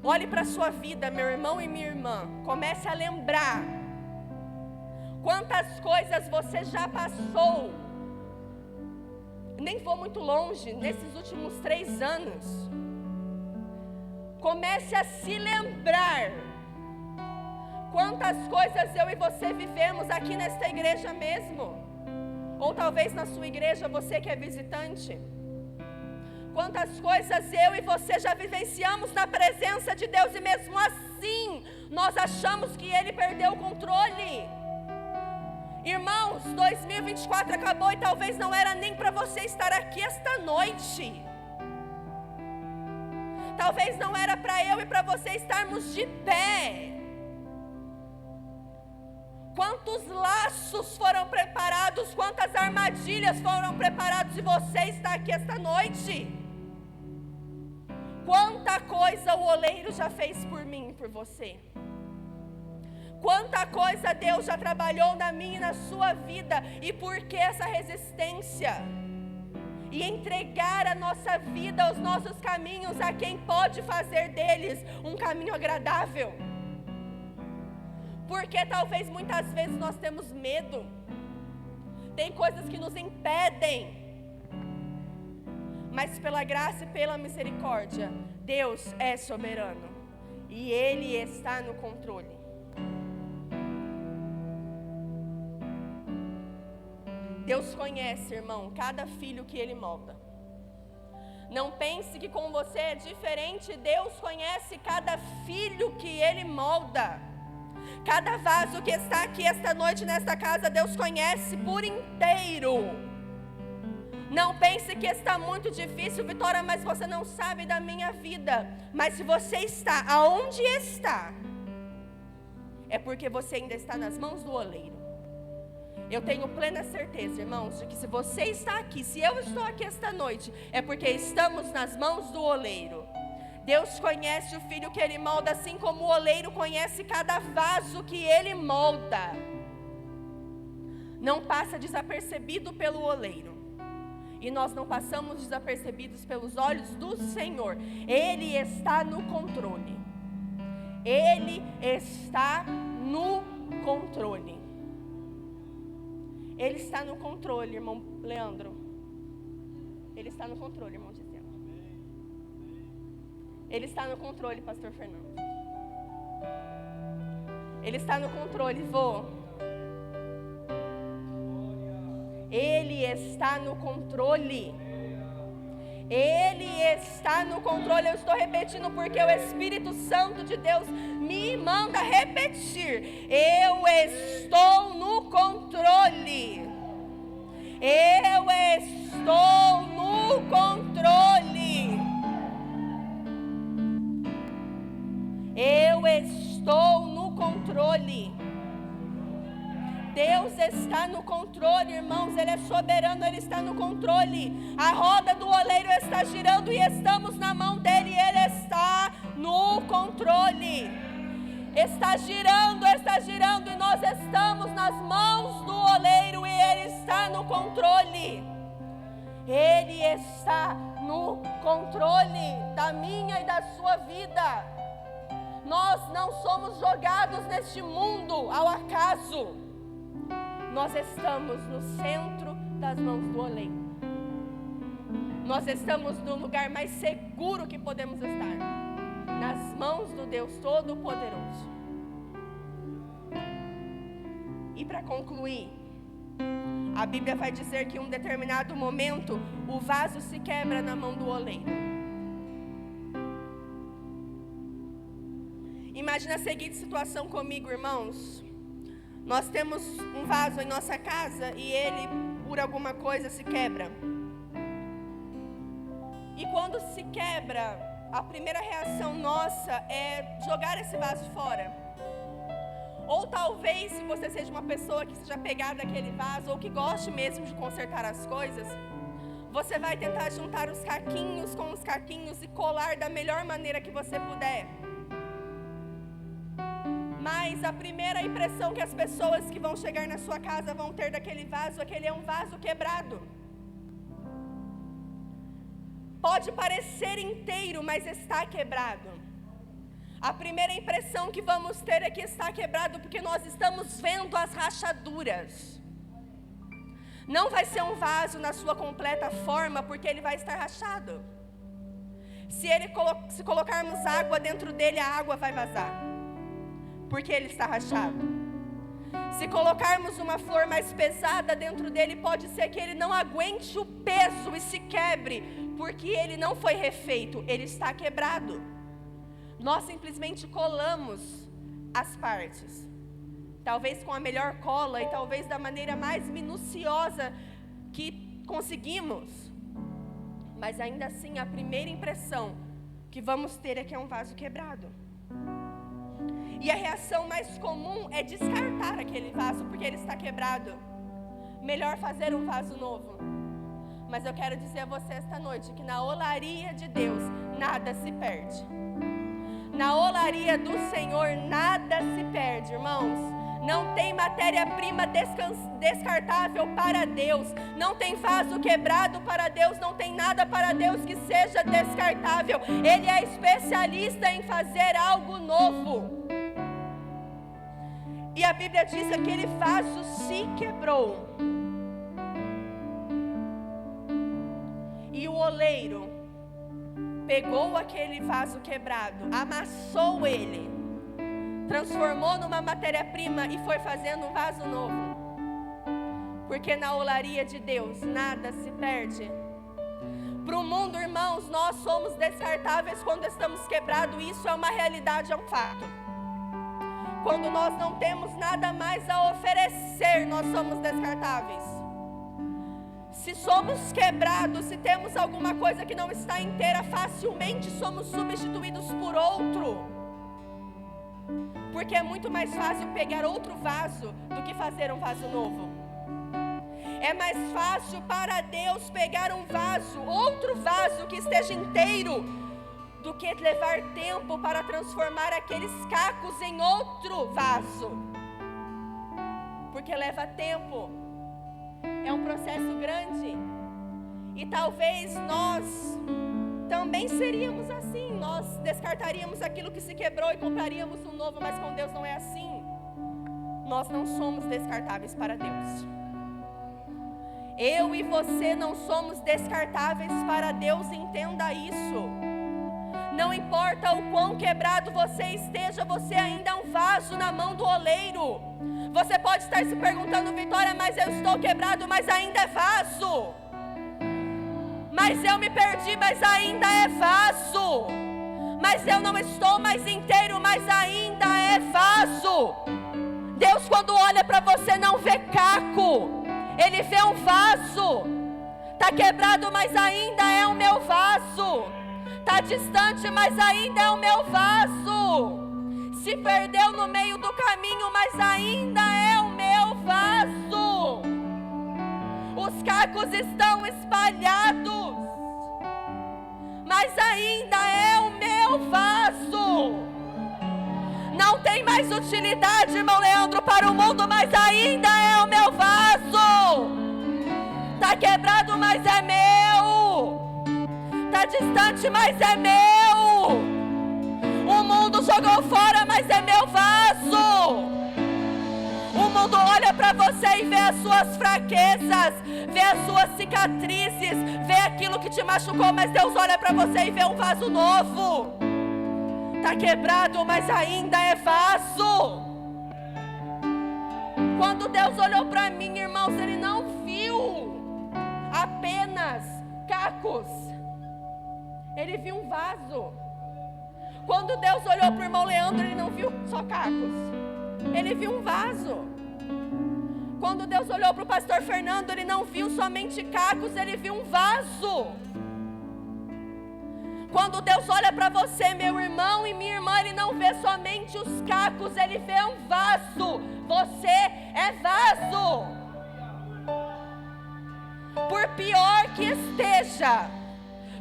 A: Olhe para a sua vida, meu irmão e minha irmã. Comece a lembrar quantas coisas você já passou. Nem vou muito longe, nesses últimos 3 anos. Comece a se lembrar quantas coisas eu e você vivemos aqui nesta igreja mesmo. Ou talvez na sua igreja, você que é visitante. Quantas coisas eu e você já vivenciamos na presença de Deus e mesmo assim nós achamos que Ele perdeu o controle. Irmãos, 2024 acabou e talvez não era nem para você estar aqui esta noite. Talvez não era para eu e para você estarmos de pé. Quantos laços foram preparados, quantas armadilhas foram preparadas e você está aqui esta noite. Quanta coisa o oleiro já fez por mim e por você. Quanta coisa Deus já trabalhou na minha e na sua vida. E por que essa resistência? E entregar a nossa vida, os nossos caminhos a quem pode fazer deles um caminho agradável. Porque talvez muitas vezes nós temos medo. Tem coisas que nos impedem. Mas pela graça e pela misericórdia, Deus é soberano. E Ele está no controle. Deus conhece, irmão, cada filho que Ele molda. Não pense que com você é diferente. Deus conhece cada filho que Ele molda. Cada vaso que está aqui esta noite nesta casa, Deus conhece por inteiro. Não pense que está muito difícil, Vitória, mas você não sabe da minha vida. Mas se você está aonde está, é porque você ainda está nas mãos do oleiro. Eu tenho plena certeza, irmãos, de que se você está aqui, se eu estou aqui esta noite, é porque estamos nas mãos do oleiro. Deus conhece o filho que Ele molda, assim como o oleiro conhece cada vaso que Ele molda. Não passa desapercebido pelo oleiro. E nós não passamos desapercebidos pelos olhos do Senhor. Ele está no controle. Ele está no controle. Ele está no controle, irmão Leandro. Ele está no controle, irmão Gisele. Ele está no controle, pastor Fernando. Ele está no controle, vô. Ele está no controle. Ele está no controle. Eu estou repetindo porque o Espírito Santo de Deus me manda repetir. Eu estou no controle. Eu estou no controle. Deus está no controle, irmãos. Ele é soberano, Ele está no controle. A roda do oleiro está girando e estamos na mão dEle. Ele está no controle. Está girando e nós estamos nas mãos do oleiro e Ele está no controle. Ele está no controle da minha e da sua vida. Nós não somos jogados neste mundo ao acaso. Nós estamos no centro das mãos do oleiro. Nós estamos no lugar mais seguro que podemos estar, nas mãos do Deus Todo-Poderoso. E para concluir, a Bíblia vai dizer que em um determinado momento o vaso se quebra na mão do oleiro. Imagina a seguinte situação comigo, irmãos. Nós temos um vaso em nossa casa e ele, por alguma coisa, se quebra. E quando se quebra, a primeira reação nossa é jogar esse vaso fora. Ou talvez, se você seja uma pessoa que seja pegada àquele vaso, ou que goste mesmo de consertar as coisas, você vai tentar juntar os caquinhos com os caquinhos e colar da melhor maneira que você puder. Mas a primeira impressão que as pessoas que vão chegar na sua casa vão ter daquele vaso é que ele é um vaso quebrado. Pode parecer inteiro, mas está quebrado. A primeira impressão que vamos ter é que está quebrado, porque nós estamos vendo as rachaduras. Não vai ser um vaso na sua completa forma, porque ele vai estar rachado. Se colocarmos água dentro dele, a água vai vazar, porque ele está rachado. Se colocarmos uma flor mais pesada dentro dele, pode ser que ele não aguente o peso e se quebre, porque ele não foi refeito, ele está quebrado. Nós simplesmente colamos as partes, talvez com a melhor cola e talvez da maneira mais minuciosa que conseguimos, mas ainda assim a primeira impressão que vamos ter é que é um vaso quebrado. E a reação mais comum é descartar aquele vaso, porque ele está quebrado. Melhor fazer um vaso novo. Mas eu quero dizer a você esta noite que na olaria de Deus nada se perde. Na olaria do Senhor nada se perde, irmãos. Não tem matéria-prima descartável para Deus. Não tem vaso quebrado para Deus. Não tem nada para Deus que seja descartável. Ele é especialista em fazer algo novo. E a Bíblia diz que aquele vaso se quebrou. E o oleiro pegou aquele vaso quebrado, amassou ele, transformou numa matéria-prima e foi fazendo um vaso novo. Porque na olaria de Deus nada se perde. Para o mundo, irmãos, nós somos descartáveis quando estamos quebrados. Isso é uma realidade, é um fato. Quando nós não temos nada mais a oferecer, nós somos descartáveis. Se somos quebrados, se temos alguma coisa que não está inteira, facilmente somos substituídos por outro. Porque é muito mais fácil pegar outro vaso do que fazer um vaso novo. É mais fácil para Deus pegar um vaso, outro vaso que esteja inteiro, do que levar tempo para transformar aqueles cacos em outro vaso. Porque leva tempo. É um processo grande. E talvez nós também seríamos assim. Nós descartaríamos aquilo que se quebrou e compraríamos um novo, mas com Deus não é assim. Nós não somos descartáveis para Deus. Eu e você não somos descartáveis para Deus, entenda isso. Não importa o quão quebrado você esteja, você ainda é um vaso na mão do oleiro. Você pode estar se perguntando, Vitória, mas eu estou quebrado, mas ainda é vaso. Mas eu me perdi, mas ainda é vaso. Mas eu não estou mais inteiro, mas ainda é vaso. Deus, quando olha para você, não vê caco. Ele vê um vaso. Está quebrado, mas ainda é o meu vaso. Está distante, mas ainda é o meu vaso. se perdeu no meio do caminho, mas ainda é o meu vaso. Os cacos estão espalhados, mas ainda é o meu vaso. Não tem mais utilidade, irmão Leandro, para o mundo, mas ainda é o meu vaso. Está quebrado, mas é meu. Está distante, mas é meu. O mundo jogou fora, mas é meu vaso. O mundo olha para você e vê as suas fraquezas, vê as suas cicatrizes, vê aquilo que te machucou, mas Deus olha para você e vê um vaso novo. Está quebrado, mas ainda é vaso. Quando Deus olhou para mim, irmãos, Ele não viu apenas cacos. Ele viu um vaso. Quando Deus olhou para o irmão Leandro, Ele não viu só cacos. Ele viu um vaso. Quando Deus olhou para o pastor Fernando, Ele não viu somente cacos, Ele viu um vaso. Quando Deus olha para você, meu irmão e minha irmã, Ele não vê somente os cacos, Ele vê um vaso. Você é vaso. Por pior que esteja,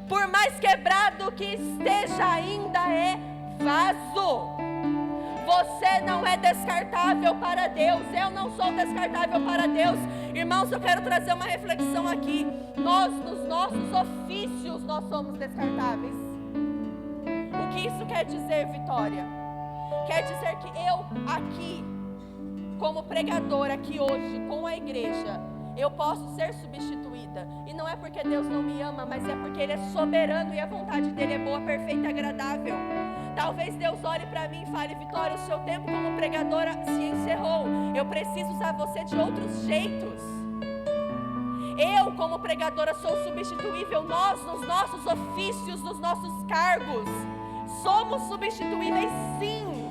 A: por mais quebrado que esteja, ainda é vaso. Você não é descartável para Deus. Eu não sou descartável para Deus. Irmãos, eu quero trazer uma reflexão aqui. Nós, nos nossos ofícios, nós somos descartáveis. O que isso quer dizer, Vitória? Quer dizer que eu aqui, como pregadora aqui hoje, com a igreja, eu posso ser substituída. E não é porque Deus não me ama, mas é porque Ele é soberano e a vontade dEle é boa, perfeita e agradável. Talvez Deus olhe para mim e fale: Vitória, o seu tempo como pregadora se encerrou. Eu preciso usar você de outros jeitos. Eu, como pregadora, sou substituível. Nós, nos nossos ofícios, nos nossos cargos, somos substituíveis, sim.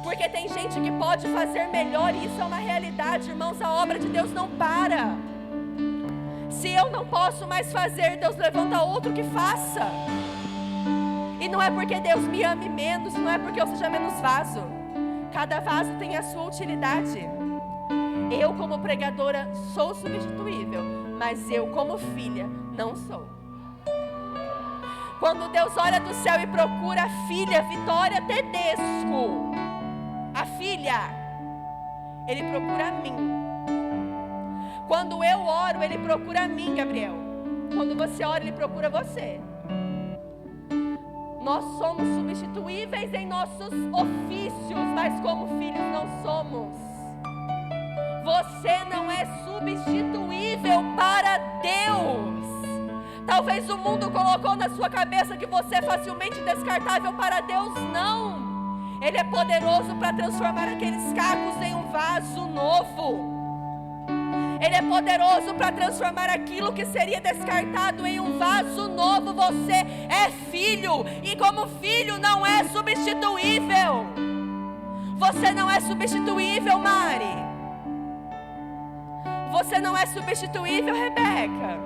A: Porque tem gente que pode fazer melhor e isso é uma realidade, irmãos. A obra de Deus não para. Se eu não posso mais fazer, Deus levanta outro que faça. E não é porque Deus me ame menos, não é porque eu seja menos vaso. Cada vaso tem a sua utilidade. Eu, como pregadora, sou substituível, mas eu, como filha, não sou. Quando Deus olha do céu e procura a filha Vitória Tedesco, a filha, Ele procura a mim. Quando eu oro, Ele procura a mim, Gabriel. Quando você ora, Ele procura você. Nós somos substituíveis em nossos ofícios, mas como filhos não somos. Você não é substituível para Deus. Talvez o mundo colocou na sua cabeça que você é facilmente descartável para Deus. Não. Ele é poderoso para transformar aqueles cacos em um vaso novo. Ele é poderoso para transformar aquilo que seria descartado em um vaso novo. Você é filho, e como filho não é substituível. Você não é substituível, Mari. Você não é substituível, Rebeca.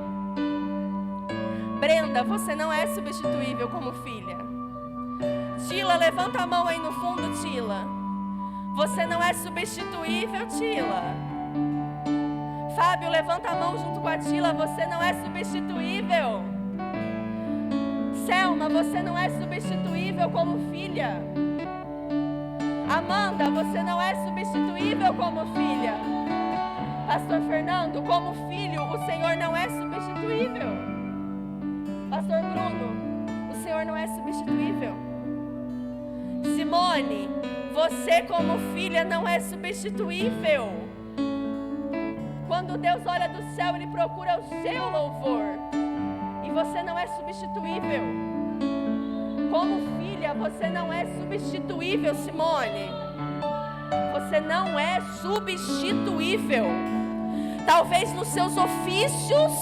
A: Brenda, você não é substituível como filha. Tila, levanta a mão aí no fundo, Tila. Você não é substituível, Tila. Fábio, levanta a mão junto com a Tila. Você não é substituível. Selma, você não é substituível como filha. Amanda, você não é substituível como filha. Pastor Fernando, como filho, o Senhor não é substituível. Pastor Bruno, o Senhor não é substituível. Simone, você como filha não é substituível. Quando Deus olha do céu, Ele procura o seu louvor. E você não é substituível. Como filha, você não é substituível, Simone. Você não é substituível. Talvez nos seus ofícios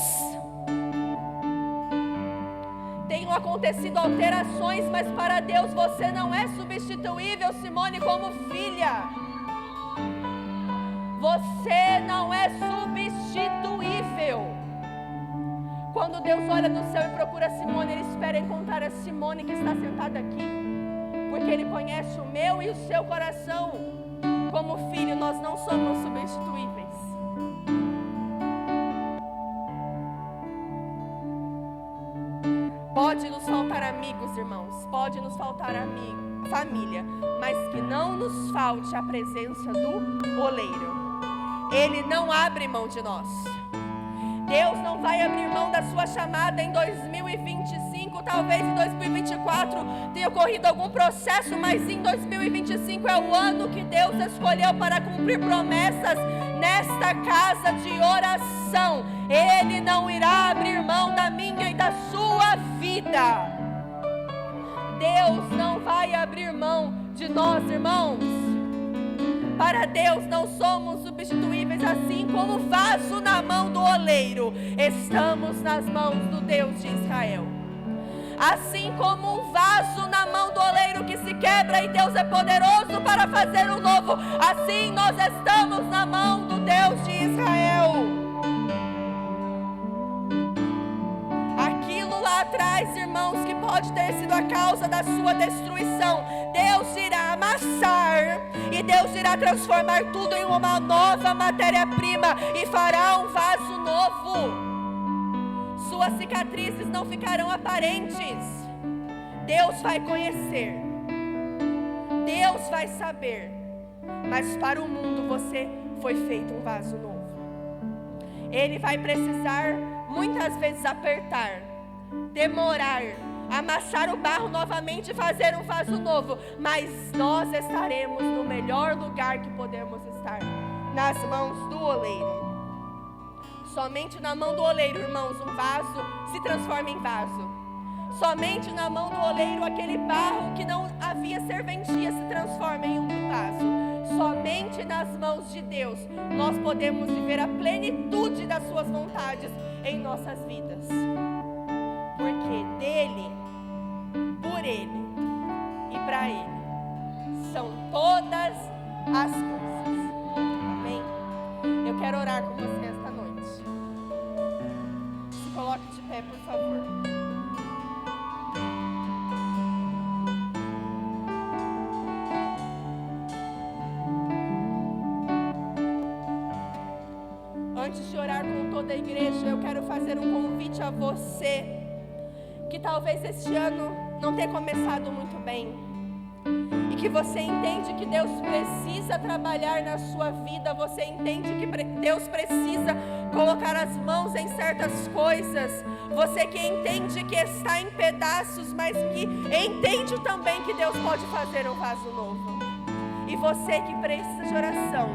A: tenham acontecido alterações, mas para Deus você não é substituível, Simone, como filha. Você não é substituível. Quando Deus olha do céu e procura Simone, Ele espera encontrar a Simone que está sentada aqui. porque Ele conhece o meu e o seu coração. Como filho, nós não somos substituíveis. Pode nos faltar amigos, irmãos, pode nos faltar família, mas que não nos falte a presença do oleiro. Ele não abre mão de nós. Deus não vai abrir mão da sua chamada em 2025, talvez em 2024 tenha ocorrido algum processo, mas em 2025 é o ano que Deus escolheu para cumprir promessas nesta casa de oração. Ele não irá abrir mão da minha e da sua vida. Deus não vai abrir mão de nós, irmãos. Para Deus não somos substituíveis, assim como o vaso na mão do oleiro, estamos nas mãos do Deus de Israel. Assim como um vaso na mão do oleiro que se quebra e Deus é poderoso para fazer um novo, assim nós estamos na mão do Deus de Israel. Aquilo lá atrás, irmãos, que pode ter sido a causa da sua destruição, Deus irá amassar e Deus irá transformar tudo em uma nova matéria-prima e fará um vaso novo. Suas cicatrizes não ficarão aparentes. Deus vai conhecer, Deus vai saber, mas para o mundo você foi feito um vaso novo. Ele vai precisar muitas vezes apertar, demorar, amassar o barro novamente e fazer um vaso novo, mas nós estaremos no melhor lugar que podemos estar, nas mãos do oleiro. Somente na mão do oleiro, irmãos, um vaso se transforma em vaso. Somente na mão do oleiro, aquele barro que não havia serventia se transforma em um vaso. Somente nas mãos de Deus nós podemos viver a plenitude das suas vontades em nossas vidas. Porque dele, por ele e para ele são todas as coisas. Amém? Eu quero orar com você esta noite. Se coloque de pé, por favor. Antes de orar com toda a igreja, eu quero fazer um convite a você que talvez este ano não tenha começado muito bem e que você entende que Deus precisa trabalhar na sua vida, você entende que Deus precisa colocar as mãos em certas coisas, você que entende que está em pedaços, mas que entende também que Deus pode fazer um vaso novo, e você que precisa de oração,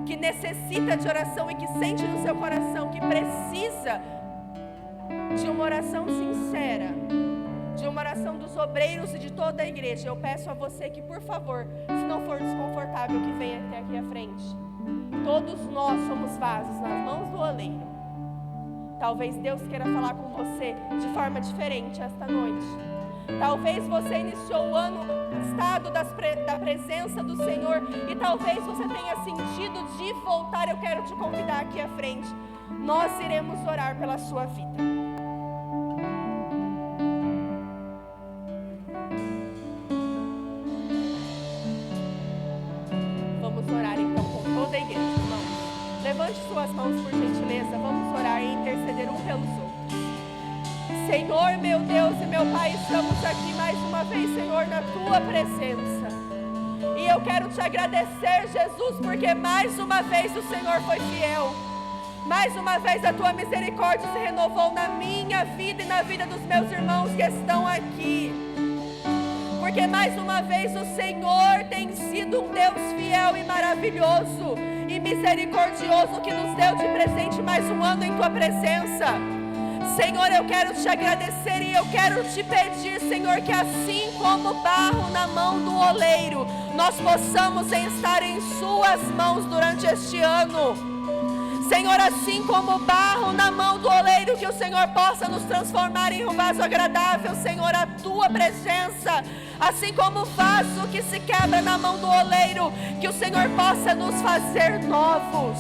A: que necessita de oração e que sente no seu coração que precisa de uma oração sincera, de uma oração dos obreiros e de toda a igreja, eu peço a você que, por favor, se não for desconfortável, que venha até aqui à frente. Todos nós somos vasos nas mãos do oleiro. Talvez Deus queira falar com você de forma diferente esta noite. Talvez você iniciou o ano estado da presença do Senhor e talvez você tenha sentido de voltar. Eu quero te convidar aqui à frente. Nós iremos orar pela sua vida. Vamos orar então com toda a igreja, irmãos. Levante suas mãos por gentileza. Vamos orar e interceder um pelos outros. Senhor, meu Deus e meu Pai, estamos aqui mais uma vez, Senhor, na Tua presença. E eu quero Te agradecer, Jesus, porque mais uma vez o Senhor foi fiel. Mais uma vez a Tua misericórdia se renovou na minha vida e na vida dos meus irmãos que estão aqui. Porque mais uma vez o Senhor tem sido um Deus fiel e maravilhoso e misericordioso que nos deu de presente mais um ano em Tua presença. Senhor, eu quero Te agradecer e eu quero Te pedir, Senhor, que assim como barro na mão do oleiro, nós possamos estar em Suas mãos durante este ano. Senhor, assim como barro na mão do oleiro, que o Senhor possa nos transformar em um vaso agradável, Senhor, a Tua presença. Assim como o vaso que se quebra na mão do oleiro, que o Senhor possa nos fazer novos.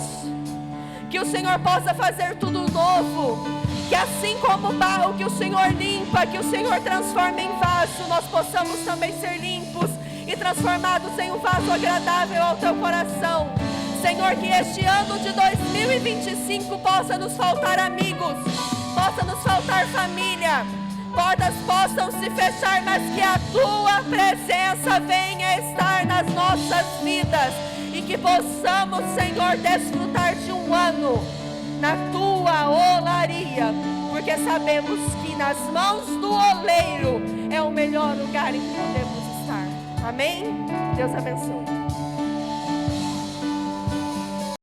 A: Que o Senhor possa fazer tudo novo. Que assim como o barro que o Senhor limpa, que o Senhor transforma em vaso, nós possamos também ser limpos e transformados em um vaso agradável ao teu coração. Senhor, que este ano de 2025 possa nos faltar amigos, possa nos faltar família, portas possam se fechar, mas que a tua presença venha estar nas nossas vidas e que possamos, Senhor, desfrutar de um ano na tua olaria, porque sabemos que nas mãos do oleiro é o melhor lugar em que podemos estar. Amém? Deus abençoe.